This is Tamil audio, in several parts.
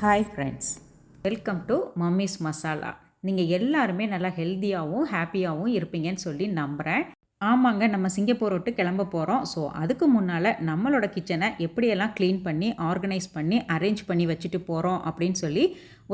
Hi friends, welcome to mummy's masala. நீங்கள் எல்லாருமே நல்லா ஹெல்த்தியாகவும் ஹாப்பியாகவும் இருப்பீங்கன்னு சொல்லி நம்புகிறேன். ஆமாங்க, நம்ம சிங்கப்பூர் விட்டு கிளம்ப போகிறோம். ஸோ அதுக்கு முன்னால் நம்மளோட கிச்சனை எப்படியெல்லாம் க்ளீன் பண்ணி ஆர்கனைஸ் பண்ணி அரேஞ்ச் பண்ணி வச்சுட்டு போகிறோம் அப்படின்னு சொல்லி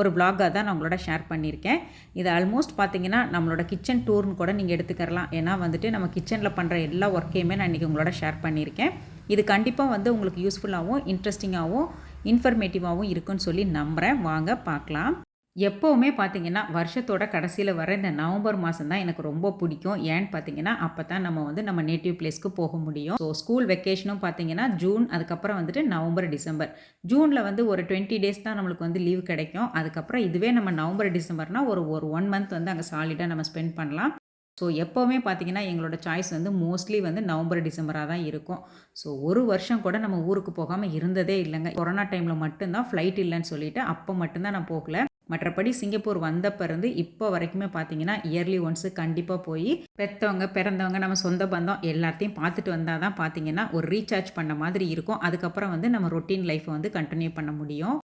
ஒரு vlog-ஆ தான் நான் உங்களோட ஷேர் பண்ணியிருக்கேன். இது ஆல்மோஸ்ட் பார்த்தீங்கன்னா நம்மளோட கிச்சன் டூர்னு கூட நீங்கள் எடுத்துக்கலாம். ஏன்னா வந்துட்டு நம்ம கிச்சனில் பண்ணுற எல்லா ஒர்க்கையுமே நான் இன்றைக்கி உங்களோட ஷேர் பண்ணியிருக்கேன். இது கண்டிப்பாக வந்து உங்களுக்கு யூஸ்ஃபுல்லாகவும் இன்ட்ரெஸ்டிங்காகவும் இன்ஃபர்மேட்டிவாகவும் இருக்குன்னு சொல்லி நம்புகிறேன். வாங்க பார்க்கலாம். எப்போவுமே பார்த்தீங்கன்னா வருஷத்தோட கடைசியில் வர இந்த நவம்பர் மாதம் தான் எனக்கு ரொம்ப பிடிக்கும். ஏன்னு பார்த்தீங்கன்னா அப்போ தான் நம்ம வந்து நம்ம நேட்டிவ் பிளேஸ்க்கு போக முடியும். ஸோ ஸ்கூல் வெக்கேஷனும் பார்த்தீங்கன்னா ஜூன், அதுக்கப்புறம் வந்துட்டு நவம்பர், டிசம்பர். ஜூனில் வந்து ஒரு 20 டேஸ் தான் நம்மளுக்கு வந்து லீவ் கிடைக்கும். அதுக்கப்புறம் இதுவே நம்ம நவம்பர், டிசம்பர்னால் ஒரு ஒரு 1 மந்த் வந்து அங்கே சாலிடாக நம்ம ஸ்பெண்ட் பண்ணலாம். ஸோ எப்போவுமே பார்த்தீங்கன்னா எங்களோட சாய்ஸ் வந்து மோஸ்ட்லி வந்து நவம்பர், டிசம்பராக தான் இருக்கும். ஸோ ஒரு வருஷம் கூட நம்ம ஊருக்கு போகாமல் இருந்ததே இல்லைங்க. கொரோனா டைமில் மட்டும்தான் ஃப்ளைட் இல்லைன்னு சொல்லிட்டு அப்போ மட்டும்தான் நான் போகல. மற்றபடி சிங்கப்பூர் வந்தப்போ இருந்து இப்போ வரைக்குமே பார்த்தீங்கன்னா இயர்லி ஒன்ஸு கண்டிப்பாக போய் பெற்றவங்க பிறந்தவங்க நம்ம சொந்த பந்தம் எல்லாத்தையும் பார்த்துட்டு வந்தால் தான் பார்த்தீங்கன்னா ஒரு ரீசார்ஜ் பண்ண மாதிரி இருக்கும். அதுக்கப்புறம் வந்து நம்ம ரொட்டீன் லைஃப்பை வந்து கண்டினியூ பண்ண முடியும்.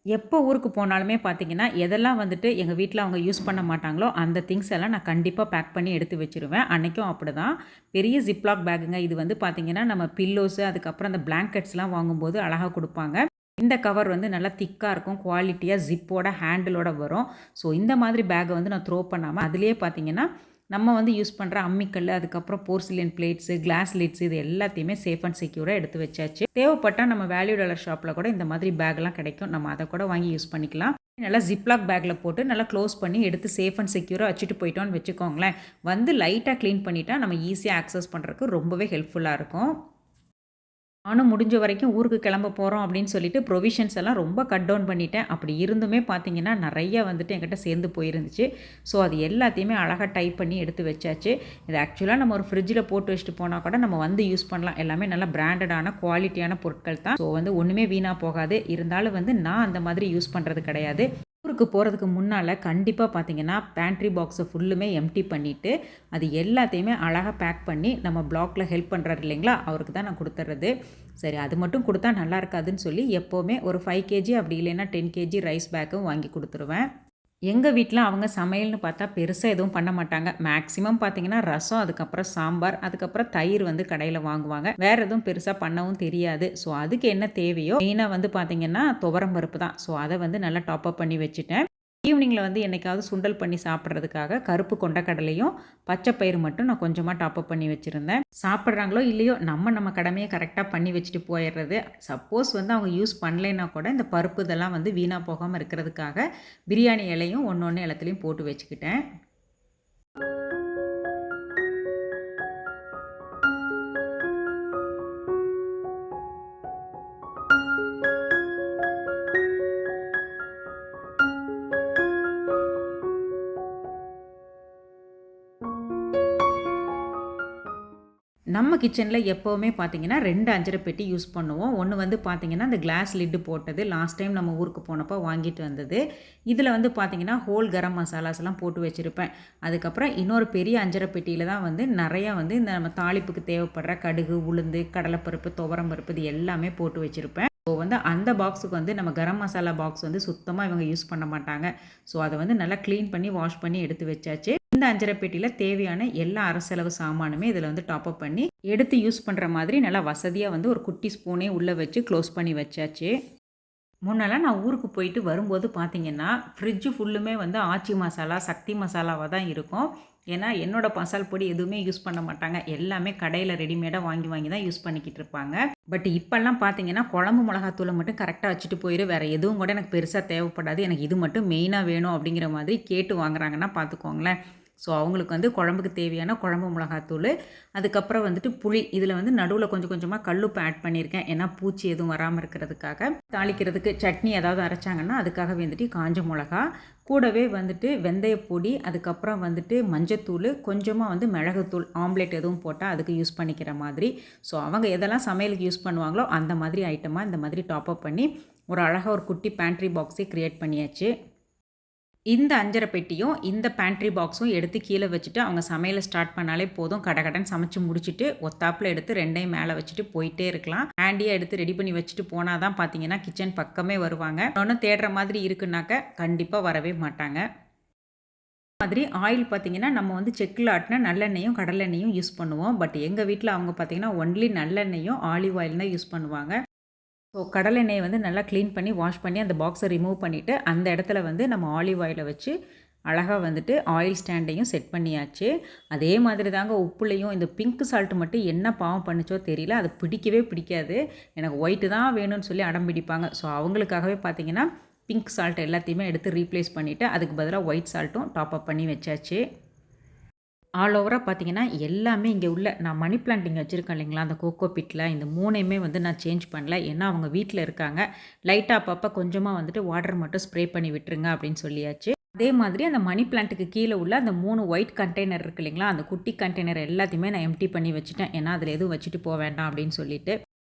எப்போ ஊருக்கு போனாலுமே பார்த்தீங்கன்னா எதெல்லாம் வந்துட்டு எங்கள் வீட்டில் அவங்க யூஸ் பண்ண மாட்டாங்களோ அந்த திங்ஸ் எல்லாம் நான் கண்டிப்பாக பேக் பண்ணி எடுத்து வச்சுருவேன். அன்றைக்கும் அப்படி தான். பெரிய ஜிப்லாக் பேக்குங்க இது வந்து பார்த்தீங்கன்னா நம்ம பில்லோஸு அதுக்கப்புறம் அந்த பிளாங்கெட்ஸ்லாம் வாங்கும்போது அழகாக கொடுப்பாங்க. இந்த கவர் வந்து நல்லா திக்காக இருக்கும், குவாலிட்டியாக ஜிப்போட ஹேண்டிலோட வரும். ஸோ இந்த மாதிரி பேக்கை வந்து நான் த்ரோ பண்ணாமல் அதிலே பார்த்தீங்கன்னா நம்ம வந்து யூஸ் பண்ணுற அம்மிக்கல், அதுக்கப்புறம் போர்சிலியன் பிளேட்ஸு, கிளாஸ் லிட்ஸ் இது எல்லாத்தையுமே சேஃப் அண்ட் செக்யூராக எடுத்து வச்சாச்சு. தேவைப்பட்டால் நம்ம வேல்யூ டாலர் ஷாப்பில் கூட இந்த மாதிரி பேக்லாம் கிடைக்கும். நம்ம அதை கூட வாங்கி யூஸ் பண்ணிக்கலாம். நல்லா ஜிப்லாக் பேக்கில் போட்டு நல்லா க்ளோஸ் பண்ணி எடுத்து சேஃப் அண்ட் செக்யூராக வச்சுட்டு போயிட்டோன்னு வச்சுக்கோங்களேன். வந்து லைட்டாக க்ளீன் பண்ணிட்டா நம்ம ஈஸியாக ஆக்சஸ் பண்ணுறதுக்கு ரொம்பவே ஹெல்ப்ஃபுல்லாக இருக்கும். நானும் முடிஞ்ச வரைக்கும் ஊருக்கு கிளம்ப போகிறோம் அப்படின்னு சொல்லிட்டு ப்ரொவிஷன்ஸ் எல்லாம் ரொம்ப கட் டவுன் பண்ணிட்டேன். அப்படி இருந்துமே பார்த்தீங்கன்னா நிறைய வந்துட்டு என்கிட்ட சேர்ந்து போயிருந்துச்சு. ஸோ அது எல்லாத்தையுமே அழகாக டைப் பண்ணி எடுத்து வச்சாச்சு. இது ஆக்சுவலாக நம்ம ஒரு ஃப்ரிட்ஜில் போட்டு வச்சுட்டு போனால் கூட நம்ம வந்து யூஸ் பண்ணலாம். எல்லாமே நல்லா பிராண்டடான குவாலிட்டியான பொருட்கள் தான். ஸோ வந்து ஒன்றுமே வீணாக போகாது. இருந்தாலும் வந்து நான் அந்த மாதிரி யூஸ் பண்ணுறது கிடையாது. ஊருக்கு போகிறதுக்கு முன்னால் கண்டிப்பாக பார்த்தீங்கன்னா பேண்ட்ரி பாக்ஸை ஃபுல்லுமே எம்டி பண்ணிவிட்டு அது எல்லாத்தையுமே அழகாக பேக் பண்ணி நம்ம பிளாக்ல ஹெல்ப் பண்ணுறாரு இல்லைங்களா, அவருக்கு தான் நான் கொடுத்துட்றது. சரி, அது மட்டும் கொடுத்தா நல்லா இருக்காதுன்னு சொல்லி எப்போவுமே ஒரு 5 கேஜி அப்படி இல்லைன்னா 10 கேஜி ரைஸ் பேக்கும் வாங்கி கொடுத்துருவேன். எங்கள் வீட்டில் அவங்க சமையல்னு பார்த்தா பெருசாக எதுவும் பண்ண மாட்டாங்க. மேக்ஸிமம் பார்த்தீங்கன்னா ரசம், அதுக்கப்புறம் சாம்பார், அதுக்கப்புறம் தயிர் வந்து கடையில் வாங்குவாங்க. வேறு எதுவும் பெருசாக பண்ணவும் தெரியாது. ஸோ அதுக்கு என்ன தேவையோ மெயினாக வந்து பார்த்தீங்கன்னா துவரம் பருப்பு தான். ஸோ அதை வந்து நல்லா டாப்அப் பண்ணி வச்சுட்டேன். ஈவினிங்கில் வந்து என்னைக்காவது சுண்டல் பண்ணி சாப்பிட்றதுக்காக கருப்பு கொண்டக்கடலையும் பச்சை பயிறு மட்டும் நான் கொஞ்சமாக டாப்அப் பண்ணி வச்சுருந்தேன். சாப்பிட்றாங்களோ இல்லையோ நம்ம கடமையை கரெக்டாக பண்ணி வச்சுட்டு போயிடுறது. சப்போஸ் வந்து அவங்க யூஸ் பண்ணலைன்னா கூட இந்த பருப்பு இதெல்லாம் வந்து வீணாக போகாமல் இருக்கிறதுக்காக பிரியாணி இலையும் ஒன்று எல்லாத்துலேயும் போட்டு வச்சுக்கிட்டேன். நம்ம கிச்சனில் எப்போவுமே பார்த்தீங்கன்னா 2 அஞ்சரை பெட்டி யூஸ் பண்ணுவோம். ஒன்று வந்து பார்த்தீங்கன்னா இந்த கிளாஸ் லிட்டு போட்டது லாஸ்ட் டைம் நம்ம ஊருக்கு போனப்போ வாங்கிட்டு வந்தது. இதில் வந்து பார்த்தீங்கன்னா ஹோல் கரம் மசாலாஸ்லாம் போட்டு வச்சுருப்பேன். அதுக்கப்புறம் இன்னொரு பெரிய அஞ்சரை பெட்டியில் தான் வந்து நிறையா வந்து இந்த நம்ம தாளிப்புக்கு தேவைப்படுற கடுகு, உளுந்து, கடலைப்பருப்பு, துவரம் பருப்பு இது எல்லாமே போட்டு வச்சுருப்பேன். ஸோ வந்து அந்த பாக்ஸுக்கு வந்து நம்ம கரம் மசாலா பாக்ஸ் வந்து சுத்தமாக இவங்க யூஸ் பண்ண மாட்டாங்க. ஸோ அதை வந்து நல்லா க்ளீன் பண்ணி வாஷ் பண்ணி எடுத்து வச்சாச்சு. இந்த அஞ்சரை பெட்டியில் தேவையான எல்லா அரசளவு சாமானுமே இதில் வந்து டாப்அப் பண்ணி எடுத்து யூஸ் பண்ணுற மாதிரி நல்லா வசதியாக வந்து ஒரு குட்டி ஸ்பூனே உள்ளே வச்சு க்ளோஸ் பண்ணி வச்சாச்சு. முன்னெல்லாம் நான் ஊருக்கு போயிட்டு வரும்போது பார்த்தீங்கன்னா ஃப்ரிட்ஜு ஃபுல்லுமே வந்து ஆச்சி மசாலா, சக்தி மசாலாவாக தான் இருக்கும். ஏன்னா என்னோடய மசால் பொடி எதுவுமே யூஸ் பண்ண மாட்டாங்க. எல்லாமே கடையில் ரெடிமேடாக வாங்கி தான் யூஸ் பண்ணிக்கிட்டு இருப்பாங்க. பட் இப்போல்லாம் பார்த்தீங்கன்னா குழம்பு மிளகாத்தூளை மட்டும் கரெக்டாக வச்சுட்டு போயிடு, வேறு எதுவும் கூட எனக்கு பெருசாக தேவைப்படாது, எனக்கு இது மட்டும் மெயினாக வேணும் அப்படிங்கிற மாதிரி கேட்டு வாங்குறாங்கன்னா பார்த்துக்கோங்களேன். ஸோ அவங்களுக்கு வந்து குழம்புக்கு தேவையான குழம்பு மிளகாத்தூள், அதுக்கப்புறம் வந்துட்டு புளி, இதில் வந்து நடுவில் கொஞ்சம் கொஞ்சமாக கல்லுப்பு ஆட் பண்ணியிருக்கேன். ஏன்னா பூச்சி எதுவும் வராமல் இருக்கிறதுக்காக. தாளிக்கிறதுக்கு சட்னி ஏதாவது அரைச்சாங்கன்னா அதுக்காக வந்துட்டு காஞ்ச மிளகா, கூடவே வந்துட்டு வெந்தயப்பொடி, அதுக்கப்புறம் வந்துட்டு மஞ்சத்தூள், கொஞ்சமாக வந்து மிளகுத்தூள், ஆம்லேட் எதுவும் போட்டால் அதுக்கு யூஸ் பண்ணிக்கிற மாதிரி. ஸோ அவங்க எதெல்லாம் சமையலுக்கு யூஸ் பண்ணுவாங்களோ அந்த மாதிரி ஐட்டமாக இந்த மாதிரி டாப்அப் பண்ணி ஒரு அழகாக ஒரு குட்டி பேண்ட்ரி பாக்ஸே க்ரியேட் பண்ணியாச்சு. இந்த அஞ்சரை பெட்டியும், இந்த பேண்ட்ரி பாக்ஸும் எடுத்து கீழ வச்சுட்டு, அவங்க சமையல ஸ்டார்ட் பண்ணாலே போதும். கடகடன்னு சமைச்சு முடிச்சுட்டு, ஒத்தாப்புல எடுத்து 2யும் மேல வச்சுட்டு போயிட்டே இருக்கலாம். ஹேண்டியா எடுத்து ரெடி பண்ணி வச்சுட்டு போனா தான் பார்த்தீங்கன்னா, கிச்சன் பக்கமே வருவாங்க. ஒண்ணும் தேடுற மாதிரி இருக்குனாக்க, கண்டிப்பா வரவே மாட்டாங்க. மாதிரி ஆயில் பார்த்தீங்கன்னா, நம்ம வந்து செக்குல ஆட்டுன நல்லெண்ணெயும், கடலெண்ணெயும் யூஸ் பண்ணுவோம். பட் எங்க வீட்ல அவங்க பார்த்தீங்கன்னா, ஒன்லி நல்லெண்ணெயும், ஆலிவ் ஆயில் தான் யூஸ் பண்ணுவாங்க. ஸோ கடலெண்ணெய வந்து நல்லா கிளீன் பண்ணி, வாஷ் பண்ணி அந்த பாக்ஸ ரிமூவ் பண்ணிட்டு, அந்த இடத்துல வந்து நம்ம ஆலிவ் ஆயில வச்சு, அழகா வந்துட்டு ஆயில் ஸ்டாண்டையும் செட் பண்ணியாச்சு. அதே மாதிரி தாங்க உப்புலயும் இந்த பிங்க் சால்ட் மட்டும் என்ன பாவம் பண்ணுச்சோ தெரியல. அது பிடிக்கவே பிடிக்காது. எனக்கு ஒயிட்டு தான் வேணும்னு சொல்லி அடம் பிடிப்பாங்க. ஸோ அவங்களுக்காகவே பார்த்தீங்கன்னா, பிங்க் சால்ட் எல்லாத்தையுமே எடுத்து ரீப்ளேஸ் பண்ணிவிட்டு, அதுக்கு பதிலா ஒயிட் சால்ட்டும் டாப் அப் பண்ணி வச்சாச்சு. ஆல் ஓவரா பார்த்தீங்கன்னா, எல்லாமே இங்கே உள்ள நான் மணி பிளான்ட் இங்க வச்சிருக்கேன் இல்லைங்களா, அந்த கோகோ பிட்ல இந்த 3யுமே வந்து நான் சேஞ்ச் பண்ணல. ஏன்னா, அவங்க வீட்ல இருக்காங்க. லைட்டா அப்பப்ப கொஞ்சமா வந்துட்டு வாட்டர் மட்டும் ஸ்ப்ரே பண்ணி விட்டுருங்க அப்படின்னு சொல்லியாச்சு. அதே மாதிரி அந்த மணி பிளான்ட்டுக்கு கீழ உள்ள அந்த 3 ஒயிட் கண்டெய்னர் இருக்கு இல்லைங்களா, அந்த குட்டி கண்டெய்னர் எல்லாத்தையுமே நான் எம்ப்டி பண்ணி வச்சுட்டேன். ஏன்னா, அதில எதுவும் வச்சுட்டு போ வேண்டாம் அப்படின்னு சொல்லிட்டு.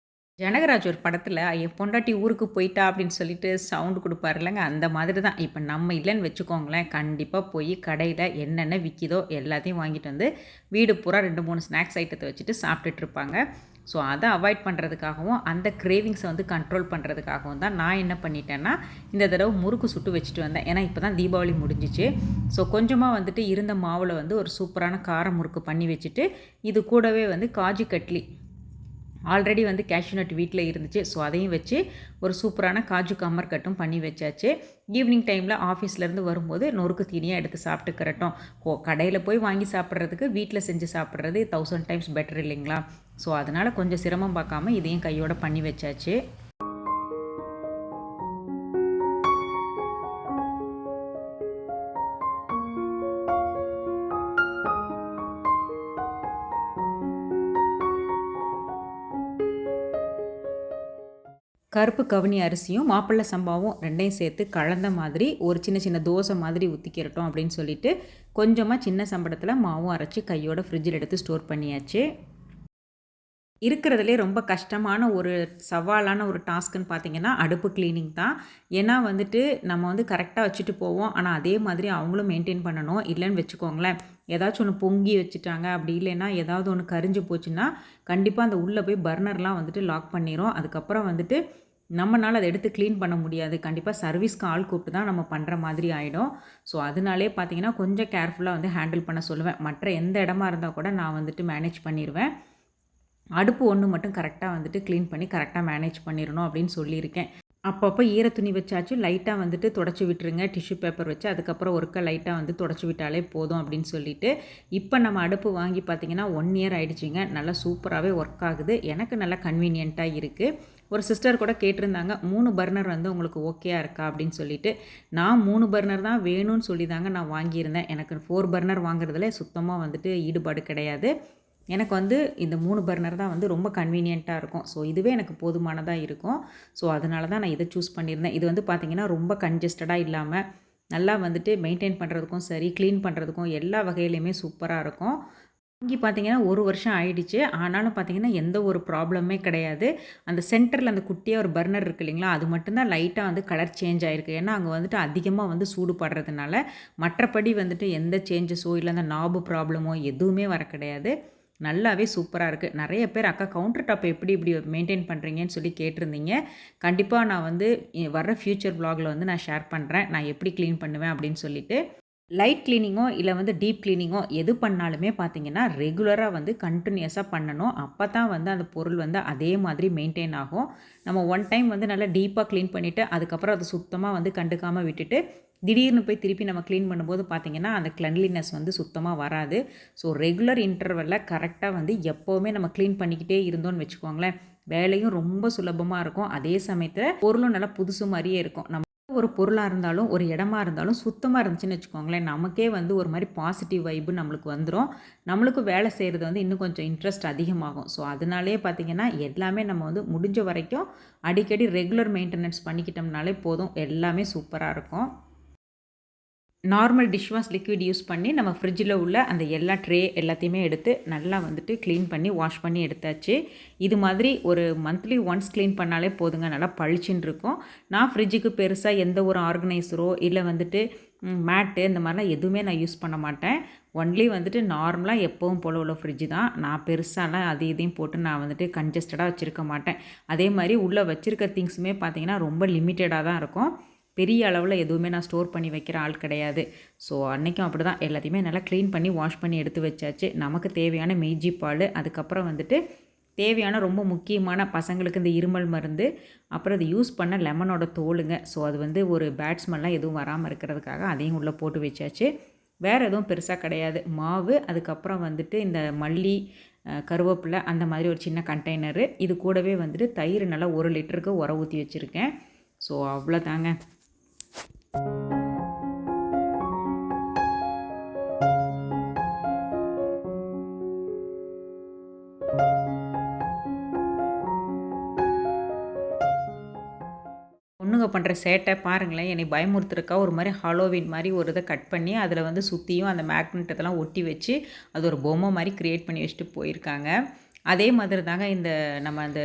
ஜனகராஜ் ஒரு படத்துல என் பொண்டாட்டி ஊருக்கு போயிட்டா அப்படின்னு சொல்லிட்டு சவுண்ட் குடுப்பாருல்லங்க, அந்த மாதிரி தான். இப்ப நம்ம இல்லன்னு வச்சுக்கோங்களேன், கண்டிப்பா போய் கடையில என்னென்ன விக்கிதோ எல்லாத்தையும் வாங்கிட்டு வந்து, வீடு பூரா 2, 3 ஸ்நாக்ஸ் ஐட்டத்த வச்சுட்டு சாப்பிட்டுட்டு இருப்பாங்க. ஸோ அத அவாய்ட் பண்ணுறதுக்காகவும், அந்த கிரேவிங்ஸ வந்து கண்ட்ரோல் பண்ணுறதுக்காகவும் தான் நான் என்ன பண்ணிட்டேன்னா, இந்த தடவ முறுக்கு சுட்டு வச்சுட்டு வந்தேன். ஏன்னா இப்ப தான் தீபாவளி முடிஞ்சுச்சு. ஸோ கொஞ்சமா வந்துட்டு இருந்த மாவுல வந்து ஒரு சூப்பரான கார முறுக்கு பண்ணி வச்சுட்டு, இது கூடவே வந்து காஜு கட்லி ஆல்ரெடி வந்து கேஷ்யூ நட் வீட்ல இருந்துச்சு. ஸோ அதையும் வச்சு ஒரு சூப்பரான காஜு கம்மர் கட்டும் பண்ணி வச்சாச்சு. ஈவினிங் டைமில் ஆஃபீஸ்லேருந்து வரும்போது நொறுக்கு தீனியாக எடுத்து சாப்பிட்டுக்கிறட்டும். கடையில் போய் வாங்கி சாப்பிட்றதுக்கு வீட்டில் செஞ்சு சாப்பிட்றது 1000 டைம்ஸ் பெட்டர் இல்லைங்களா? ஸோ அதனால் கொஞ்சம் சிரமம் பார்க்காம இதையும் கையோட பண்ணி வச்சாச்சு. கருப்பு கவுனி அரிசியும், மாப்பிள்ளை சம்பாவும் 2யும் சேர்த்து கலந்த மாதிரி ஒரு சின்ன சின்ன தோசை மாதிரி ஊற்றிக்கிறட்டும் அப்படின்னு சொல்லிட்டு, கொஞ்சமாக சின்ன சம்படத்தில் மாவும் அரைச்சி கையோட ஃப்ரிட்ஜில் எடுத்து ஸ்டோர் பண்ணியாச்சு. இருக்கிறதுலே ரொம்ப கஷ்டமான ஒரு சவாலான ஒரு டாஸ்க்குன்னு பார்த்தீங்கன்னா, அடுப்பு கிளீனிங் தான். ஏன்னா வந்துட்டு நம்ம வந்து கரெக்டாக வச்சுட்டு போவோம். ஆனால் அதே மாதிரி அவங்களும் மெயின்டெயின் பண்ணணும். இல்லைன்னு வச்சுக்கோங்களேன், ஏதாச்சும் ஒன்று பொங்கி வச்சுட்டாங்க, அப்படி இல்லைன்னா ஏதாவது ஒன்று கரிஞ்சு போச்சுன்னா, கண்டிப்பாக அந்த உள்ளே போய் பர்னர்லாம் வந்துட்டு லாக் பண்ணிரும். அதுக்கப்புறம் வந்துட்டு நம்மனால அத எடுத்து கிளீன் பண்ண முடியாது. கண்டிப்பா சர்வீஸ்க்கு ஆள் கூப்பிட்டு தான் நம்ம பண்ற மாதிரி ஆயிடும். ஸோ, அதனாலேயே பார்த்தீங்கன்னா, கொஞ்சம் கேர்ஃபுல்லா வந்து ஹேண்டில் பண்ண சொல்லுவேன். மற்ற எந்த இடமா இருந்தா கூட நான் வந்துட்டு மேனேஜ் பண்ணிருவேன். அடுப்பு ஒண்ணு மட்டும் கரெக்ட்டா வந்துட்டு கிளீன் பண்ணி கரெக்ட்டா மேனேஜ் பண்ணிரணும் அப்படின்னு சொல்லியிருக்கேன். அப்பப்போ ஈர துணி வச்சாச்சும் லைட்டா வந்துட்டு தொடச்சி விட்டுருங்க. டிஷ்யூ பேப்பர் வச்சு அதுக்கப்புறம் ஒருக்கா லைட்டா வந்து தொடச்சி விட்டாலே போதும் அப்படின்னு சொல்லிட்டு, இப்போ நம்ம அடுப்பு வாங்கி பார்த்தீங்கன்னா 1 இயர் ஆயிடுச்சுங்க. நல்லா சூப்பராவே ஒர்க் ஆகுது. எனக்கு நல்லா கன்வீனியன்ட்டா இருக்கு. ஒரு சிஸ்டர் கூட கேட்டிருந்தாங்க, 3 பர்னர் வந்து உங்களுக்கு ஓகேயா இருக்கா அப்படின்னு சொல்லிட்டு. நான் 3 பர்னர் தான் வேணும்னு சொல்லி தாங்க நான் வாங்கியிருந்தேன். எனக்கு 4 பர்னர் வாங்குறதுல சுத்தமா வந்துட்டு ஈடுபாடு கிடையாது. எனக்கு வந்து இந்த 3 பர்னர் தான் வந்து ரொம்ப கன்வீனியன்ட்டா இருக்கும். ஸோ இதுவே எனக்கு போதுமானதா இருக்கும். ஸோ அதனால தான் நான் இத சூஸ் பண்ணியிருந்தேன். இது வந்து பார்த்தீங்கன்னா, ரொம்ப கன்ஜஸ்டடா இல்லாம, நல்லா வந்துட்டு மெயின்டெயின் பண்ணுறதுக்கும் சரி, கிளீன் பண்ணுறதுக்கும் எல்லா வகையிலயுமே சூப்பரா இருக்கும். வாங்கி பார்த்தீங்கன்னா 1 வருஷம் ஆயிடுச்சு. ஆனாலும் பார்த்தீங்கன்னா, எந்த ஒரு ப்ராப்ளமே கிடையாது. அந்த சென்டர்ல அந்த குட்டியா ஒரு பர்னர் இருக்கு இல்லைங்களா? அது மட்டும் தான் லைட்டா வந்து கலர் சேஞ்ச் ஆயிருக்கு. ஏன்னா, அங்க வந்துட்டு அதிகமா வந்து சூடு படுறதுனால, மற்றபடி வந்துட்டு எந்த சேஞ்சஸோ, இல்ல அந்த நாபு ப்ராப்ளமோ எதுவுமே வர கிடையாது. நல்லாவே சூப்பரா இருக்கு. நெறைய பேர் அக்கா கவுண்டர் டாப் எப்படி இப்படி மெயின்டெயின் பண்றீங்கன்னு சொல்லி கேட்டிருந்தீங்க. கண்டிப்பா நான் வந்து வர்ற ஃபியூச்சர் வ்ளாக்ல வந்து நான் ஷேர் பண்றேன். நான் எப்படி கிளீன் பண்ணுவேன் அப்படின்னு சொல்லிட்டு. லைட் கிளீனிங்கோ, இல்ல வந்து டீப் கிளீனிங்கோ எது பண்ணாலுமே பார்த்தீங்கன்னா, ரெகுலரா வந்து கன்டினியூஸா பண்ணணும். அப்ப தான் வந்து அந்த பொருள் வந்து அதே மாதிரி மெயின்டெயின் ஆகும். நம்ம ஒன் டைம் வந்து நல்லா டீப்பா கிளீன் பண்ணிட்டு, அதுக்கப்புறம் அத சுத்தமா வந்து கண்டுக்காம விட்டுட்டு, திடீர்னு போய் திருப்பி நம்ம கிளீன் பண்ணும்போது பார்த்தீங்கன்னா, அந்த கிளென்லினஸ் வந்து சுத்தமா வராது. ஸோ ரெகுலர் இன்டர்வல்ல கரெக்ட்டா வந்து எப்பவுமே நம்ம கிளீன் பண்ணிக்கிட்டே இருந்தோம்னு வச்சுக்கோங்களேன், வேலையும் ரொம்ப சுலபமா இருக்கும். அதே சமயத்தில பொருளும் நல்லா புதுசு மாரியே இருக்கும். ஒரு பொருளா இருந்தாலும், ஒரு இடமா இருந்தாலும் சுத்தமா இருந்துச்சுன்னு வச்சுக்கோங்களேன், நமக்கே வந்து ஒரு மாரி பாசிட்டிவ் வைப் நம்மளுக்கு வந்துரும். நம்மளுக்கும் வேலை செய்றது வந்து இன்னும் கொஞ்சம் இன்ட்ரெஸ்ட் அதிகமாகும். ஸோ, அதனாலேயே பார்த்தீங்கன்னா, எல்லாமே நம்ம வந்து முடிஞ்ச வரைக்கும் அடிக்கடி ரெகுலர் மெயின்டெனன்ஸ் பண்ணிக்கிட்டோம்னாலே போதும். எல்லாமே சூப்பரா இருக்கும். Normal dish wash liquid use பண்ணி நம்ம ஃப்ரிட்ஜில் உள்ள அந்த எல்லா ட்ரே எல்லாத்தையுமே எடுத்து நல்லா வந்துட்டு க்ளீன் பண்ணி வாஷ் பண்ணி எடுத்தாச்சு. இது மாதிரி ஒரு மந்த்லி ஒன்ஸ் க்ளீன் பண்ணாலே போதுங்க. நல்லா பளிச்சுன்னு இருக்கும். நான் ஃப்ரிட்ஜுக்கு பெருசாக எந்த ஒரு ஆர்கனைசரோ இல்லை வந்துட்டு மேட்டு இந்த மாதிரிலாம் எதுவுமே நான் யூஸ் பண்ண மாட்டேன். ஒன்லி வந்துட்டு நார்மலாக எப்பவும் போல் உள்ள ஃப்ரிட்ஜு தான். நான் பெருசாலாம் அது இதையும் போட்டு நான் வந்துட்டு கன்ஜஸ்டடாக வச்சுருக்க மாட்டேன். அதே மாதிரி உள்ளே வச்சுருக்க திங்ஸுமே பார்த்திங்கன்னா ரொம்ப லிமிட்டடாக தான் இருக்கும். பெரிய அளவில் எதுவுமே நான் ஸ்டோர் பண்ணி வைக்கிற ஆள் கிடையாது. ஸோ அன்றைக்கும் அப்படி தான் எல்லாத்தையுமே நல்லா க்ளீன் பண்ணி வாஷ் பண்ணி எடுத்து வச்சாச்சு. நமக்கு தேவையான மெய்ஜி பால், அதுக்கப்புறம் வந்துட்டு தேவையான ரொம்ப முக்கியமான பசங்களுக்கு இந்த இருமல் மருந்து, அப்புறம் அது யூஸ் பண்ண லெமனோட தோலுங்க. ஸோ அது வந்து ஒரு பேட் ஸ்மெல்லாம் எதுவும் வராமல் இருக்கிறதுக்காக அதையும் உள்ளே போட்டு வச்சாச்சு. வேறு எதுவும் பெருசாக கிடையாது. மாவு, அதுக்கப்புறம் வந்துட்டு இந்த மல்லி, கருவேப்பிலை அந்த மாதிரி ஒரு சின்ன கண்டெய்னரு. இது கூடவே வந்துட்டு தயிர் நல்லா 1 லிட்டருக்கு ஊற்றி வச்சுருக்கேன். ஸோ அவ்வளோதாங்க. பொண்ணுங்க பண்ணுற சேட்டை பாருங்களேன், என்னை பயமுறுத்துறதுக்கா ஒரு மாதிரி ஹாலோவின் மாதிரி ஒரு இதை கட் பண்ணி அதில் வந்து சுற்றியும் அந்த மேக்னெட் இதெல்லாம் ஒட்டி வச்சு அது ஒரு பொம்மை மாதிரி க்ரியேட் பண்ணி வச்சுட்டு போயிருக்காங்க. அதே மாதிரி தாங்க இந்த நம்ம அந்த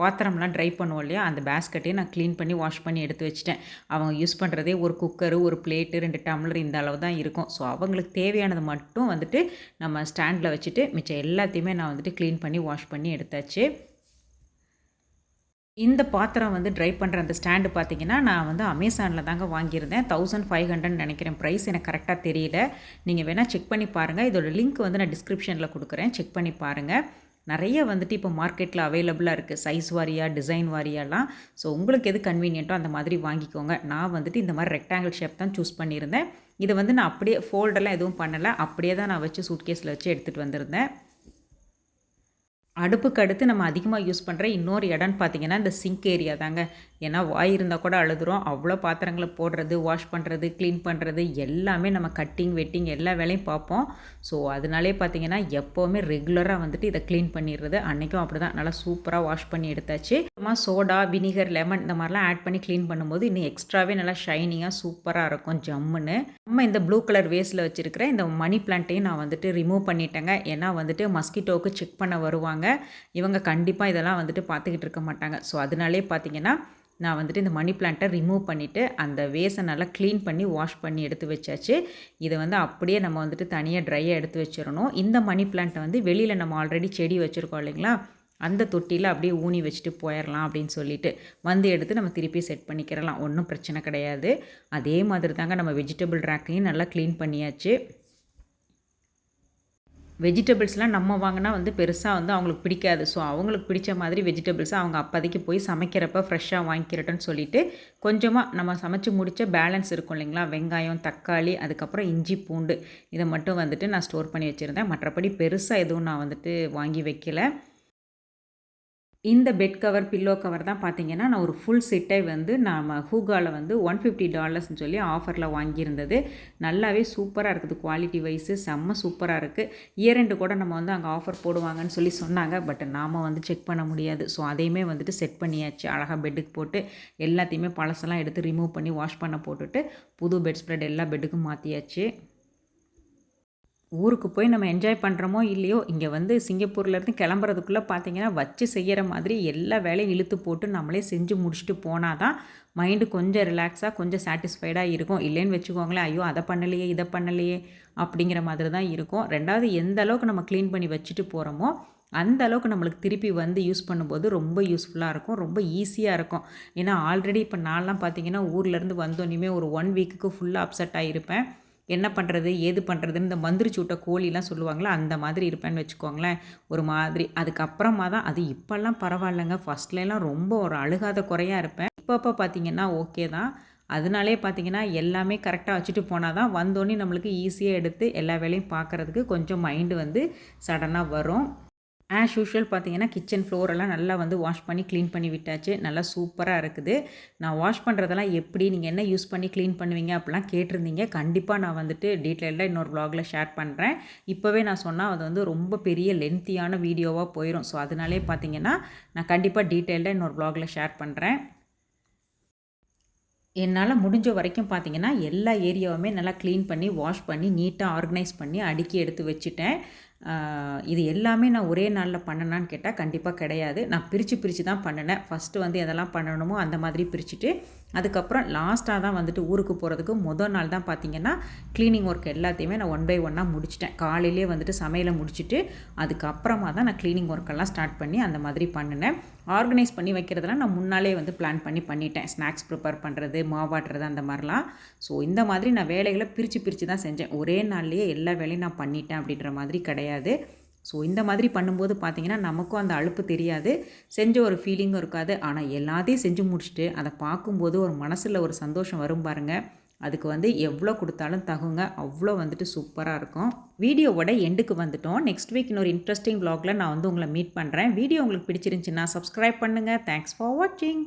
பாத்திரம்லாம் ட்ரை பண்ணுவோம் இல்லையா, அந்த பேஸ்கெட்டையும் நான் க்ளீன் பண்ணி வாஷ் பண்ணி எடுத்து வச்சுட்டேன். அவங்க யூஸ் பண்ணுறதே ஒரு குக்கரு, ஒரு பிளேட்டு, 2 டம்ளர் இந்த அளவு தான் இருக்கும். ஸோ அவங்களுக்கு தேவையானது மட்டும் வந்துட்டு நம்ம ஸ்டாண்டில் வச்சுட்டு மிச்சம் எல்லாத்தையுமே நான் வந்துட்டு க்ளீன் பண்ணி வாஷ் பண்ணி எடுத்தாச்சு. இந்த பாத்திரம் வந்து ட்ரை பண்ணுற அந்த ஸ்டாண்டு பார்த்திங்கன்னா, நான் வந்து அமேசானில் தாங்க வாங்கியிருந்தேன். 1500 நினைக்கிறேன். ப்ரைஸ் எனக்கு கரெக்டாக தெரியல. நீங்கள் வேணால் செக் பண்ணி பாருங்கள். இதோட லிங்க் வந்து நான் டிஸ்கிரிப்ஷனில் கொடுக்குறேன். செக் பண்ணி பாருங்கள். நிறைய வந்துட்டு இப்போ மார்க்கெட்டில் அவைலபிளாக இருக்குது. சைஸ் வாரியாக, டிசைன் வாரியாலாம். ஸோ உங்களுக்கு எது கன்வீனியன்ட்டோ அந்த மாதிரி வாங்கிக்கோங்க. நான் வந்துட்டு இந்த மாதிரி ரெக்டாங்கிள் ஷேப் தான் சூஸ் பண்ணியிருந்தேன். இதை வந்து நான் அப்படியே ஃபோல்டெல்லாம் எதுவும் பண்ணலை. அப்படியே தான் நான் வச்சு சூட்கேஸில் வச்சு எடுத்துகிட்டு வந்திருந்தேன். அடுப்புக்கு அடுத்து நம்ம அதிகமாக யூஸ் பண்ணுற இன்னொரு இடம்னு பார்த்திங்கன்னா இந்த சிங்க் ஏரியா தாங்க. ஏன்னா வாய் இருந்தால் கூட அழுதுரும். அவ்வளோ பாத்திரங்களை போடுறது, வாஷ் பண்ணுறது, க்ளீன் பண்ணுறது எல்லாமே நம்ம கட்டிங், வெட்டிங் எல்லா வேலையும் பார்ப்போம். ஸோ அதனாலே பார்த்திங்கன்னா எப்போவுமே ரெகுலராக வந்துட்டு இதை க்ளீன் பண்ணிடுறது. அன்றைக்கும் அப்படி தான் நல்லா சூப்பராக வாஷ் பண்ணி எடுத்தாச்சு. அப்புறமா சோடா, வினிகர், லெமன் இந்த மாதிரிலாம் ஆட் பண்ணி க்ளீன் பண்ணும்போது இன்னும் எக்ஸ்ட்ராவே நல்லா ஷைனிங்காக சூப்பராக இருக்கும் ஜம்முன்னு. நம்ம இந்த ப்ளூ கலர் வேஸில் வச்சுருக்கிற இந்த மணி பிளான்ட்டையும் நான் வந்துட்டு ரிமூவ் பண்ணிட்டேங்க. ஏன்னா வந்துட்டு மஸ்கிட்டோவுக்கு செக் பண்ண வருவாங்க. இவங்க கண்டிப்பாக இதெல்லாம் வந்துட்டு பார்த்துக்கிட்டு இருக்க மாட்டாங்க. ஸோ அதனாலே பார்த்திங்கன்னா நான் வந்துட்டு இந்த மணி பிளான்ட்டை ரிமூவ் பண்ணிவிட்டு அந்த வேஸை நல்லா க்ளீன் பண்ணி வாஷ் பண்ணி எடுத்து வச்சாச்சு. இதை வந்து அப்படியே நம்ம வந்துட்டு தனியாக ட்ரையாக எடுத்து வச்சிடணும். இந்த மணி பிளான்ட்டை வந்து வெளியில் நம்ம ஆல்ரெடி செடி வச்சுருக்கோம் இல்லைங்களா, அந்த தொட்டியில் அப்படியே ஊனி வச்சுட்டு போயிடலாம் அப்படின்னு சொல்லிட்டு வந்து எடுத்து நம்ம திருப்பி செட் பண்ணிக்கிறலாம். ஒன்றும் பிரச்சனை கிடையாது. அதே மாதிரி தாங்க நம்ம வெஜிடபிள் ரேக்கையும் நல்லா க்ளீன் பண்ணியாச்சு. வெஜிடபிள்ஸ்லாம் நம்ம வாங்கினா வந்து பெருசாக வந்து அவங்களுக்கு பிடிக்காது. ஸோ அவங்களுக்கு பிடிச்ச மாதிரி வெஜிடபிள்ஸை அவங்க அப்போதைக்கு போய் சமைக்கிறப்ப ஃப்ரெஷ்ஷாக வாங்கிக்கிறட்டுன்னு சொல்லிவிட்டு கொஞ்சமாக நம்ம சமைச்சு முடித்த பேலன்ஸ் இருக்கும் இல்லைங்களா, வெங்காயம், தக்காளி, அதுக்கப்புறம் இஞ்சி, பூண்டு இதை மட்டும் வந்துட்டு நான் ஸ்டோர் பண்ணி வச்சுருந்தேன். மற்றபடி பெருசாக எதுவும் நான் வந்துட்டு வாங்கி வைக்கல. இந்த பெட் கவர், பில்லோ கவர் தான் பார்த்தீங்கன்னா, நான் ஒரு ஃபுல் செட்டை வந்து நம்ம ஹூகாவில் வந்து $150 சொல்லி ஆஃபரில் வாங்கியிருந்தது. நல்லாவே சூப்பராக இருக்குது. குவாலிட்டி வைஸு செம்ம சூப்பராக இருக்குது. இயர் எண்டு கூட நம்ம வந்து அங்கே ஆஃபர் போடுவாங்கன்னு சொல்லி சொன்னாங்க. பட் நாம் வந்து செக் பண்ண முடியாது. ஸோ அதையுமே வந்துட்டு செட் பண்ணியாச்சு. அழகாக பெட்டுக்கு போட்டு எல்லாத்தையுமே பழசெல்லாம் எடுத்து ரிமூவ் பண்ணி வாஷ் பண்ண போட்டுட்டு புது பெட் ஸ்ப்ரெட் எல்லா பெட்டுக்கும் மாற்றியாச்சு. ஊருக்கு போய் நம்ம என்ஜாய் பண்ணுறோமோ இல்லையோ, இங்கே வந்து சிங்கப்பூர்லேருந்து கிளம்புறதுக்குள்ளே பார்த்தீங்கன்னா வச்சு செய்கிற மாதிரி எல்லா வேலையும் இழுத்து போட்டு நம்மளே செஞ்சு முடிச்சுட்டு போனால் தான் மைண்டு கொஞ்சம் ரிலாக்ஸாக, கொஞ்சம் சாட்டிஸ்ஃபைடாக இருக்கும். இல்லைன்னு வச்சுக்கோங்களேன், ஐயோ அதை பண்ணலையே, இதை பண்ணலையே அப்படிங்கிற மாதிரி தான் இருக்கும். ரெண்டாவது எந்த அளவுக்கு நம்ம க்ளீன் பண்ணி வச்சுட்டு போகிறோமோ அந்த அளவுக்கு நம்மளுக்கு திருப்பி வந்து யூஸ் பண்ணும்போது ரொம்ப யூஸ்ஃபுல்லாக இருக்கும், ரொம்ப ஈஸியாக இருக்கும். ஏன்னா ஆல்ரெடி இப்போ நான்லாம் பார்த்தீங்கன்னா ஊர்லேருந்து வந்தோன்னே ஒரு 1 வீக்குக்கு ஃபுல்லாக அப்செட் ஆகியிருப்பேன். என்ன பண்ணுறது, ஏது பண்ணுறதுன்னு இந்த மந்திரிச்சு விட்ட கோழிலாம் சொல்லுவாங்களா, அந்த மாதிரி இருப்பேன்னு வச்சுக்கோங்களேன். ஒரு மாதிரி அதுக்கப்புறமா தான் அது இப்போல்லாம் பரவாயில்லைங்க. ஃபஸ்ட்லலாம் ரொம்ப ஒரு அழுகாத குறையாக இருப்பேன். இப்பப்போ பார்த்திங்கன்னா ஓகே தான். அதனாலே பார்த்திங்கன்னா எல்லாமே கரெக்டாக வச்சுட்டு போனால் தான் வந்தோடனே நம்மளுக்கு ஈஸியாக எடுத்து எல்லா வேலையும் பார்க்குறதுக்கு கொஞ்சம் மைண்டு வந்து சடனாக வரும். ஆஸ் யூஷுவல் பார்த்தீங்கன்னா கிச்சன் ஃப்ளோரெல்லாம் நல்லா வந்து வாஷ் பண்ணி க்ளீன் பண்ணி விட்டாச்சு. நல்லா சூப்பராக இருக்குது. நான் வாஷ் பண்ணுறதெல்லாம் எப்படி, நீங்கள் என்ன யூஸ் பண்ணி க்ளீன் பண்ணுவீங்க அப்படிலாம் கேட்டிருந்தீங்க. கண்டிப்பாக நான் வந்துட்டு டீட்டெயில்டாக இன்னொரு வ்ளாகில் ஷேர் பண்ணுறேன். இப்போவே நான் சொன்னால் அது வந்து ரொம்ப பெரிய லென்த்தியான வீடியோவாக போயிடும். ஸோ அதனாலே பார்த்தீங்கன்னா நான் கண்டிப்பாக டீட்டெயில்டாக இன்னொரு வ்ளாகில் ஷேர் பண்ணுறேன். என்னால் முடிஞ்ச வரைக்கும் பார்த்திங்கன்னா எல்லா ஏரியாவுமே நல்லா க்ளீன் பண்ணி வாஷ் பண்ணி நீட்டாக ஆர்கனைஸ் பண்ணி அடுக்கி எடுத்து வச்சுட்டேன். இது எல்லாமே நான் ஒரே நாளில் பண்ணனான்னு கேட்டால் கண்டிப்பாக கிடையாது. நான் பிரித்து தான் பண்ணினேன். ஃபஸ்ட்டு வந்து எதெல்லாம் பண்ணணுமோ அந்த மாதிரி பிரிச்சுட்டு அதுக்கப்புறம் லாஸ்ட்டாக தான் வந்துட்டு ஊருக்கு போகிறதுக்கு மொதல் நாள் தான் பார்த்திங்கன்னா க்ளீனிங் ஒர்க் எல்லாத்தையுமே நான் 1 பை 1 முடிச்சிட்டேன். காலையிலே வந்துட்டு சமையலை முடிச்சுட்டு அதுக்கப்புறமா தான் நான் க்ளீனிங் ஒர்க்கெல்லாம் ஸ்டார்ட் பண்ணி அந்த மாதிரி பண்ணினேன். ஆர்கனைஸ் பண்ணி வைக்கிறதெல்லாம் நான் முன்னாலே வந்து பிளான் பண்ணி பண்ணிட்டேன். ஸ்நாக்ஸ் ப்ரிப்பேர் பண்ணுறது, மாவாட்டுறது அந்த மாதிரிலாம். ஸோ இந்த மாதிரி நான் வேலைகளை பிரித்து தான் செஞ்சேன். ஒரே நாள்லேயே எல்லா வேலையும் நான் பண்ணிட்டேன் அப்படின்ற மாதிரி கிடையாது. ஸோ இந்த மாதிரி பண்ணும்போது பார்த்திங்கன்னா நமக்கும் அந்த அலுப்பு தெரியாது, செஞ்ச ஒரு ஃபீலிங்கும் இருக்காது. ஆனால் எல்லாத்தையும் செஞ்சு முடிச்சுட்டு அதை பார்க்கும்போது ஒரு மனசில் ஒரு சந்தோஷம் வரும் பாருங்கள். அதுக்கு வந்து எவ்வளோ கொடுத்தாலும் தகுங்க, அவ்வளோ வந்துட்டு சூப்பராக இருக்கும். வீடியோவோட எண்டுக்கு வந்துட்டோம். நெக்ஸ்ட் வீக் இன்னொரு இன்ட்ரெஸ்டிங் vlogல நான் வந்து உங்களை மீட் பண்ணுறேன். வீடியோ உங்களுக்கு பிடிச்சிருந்துச்சின்னா சப்ஸ்கிரைப் பண்ணுங்கள். தேங்க்ஸ் ஃபார் வாட்சிங்.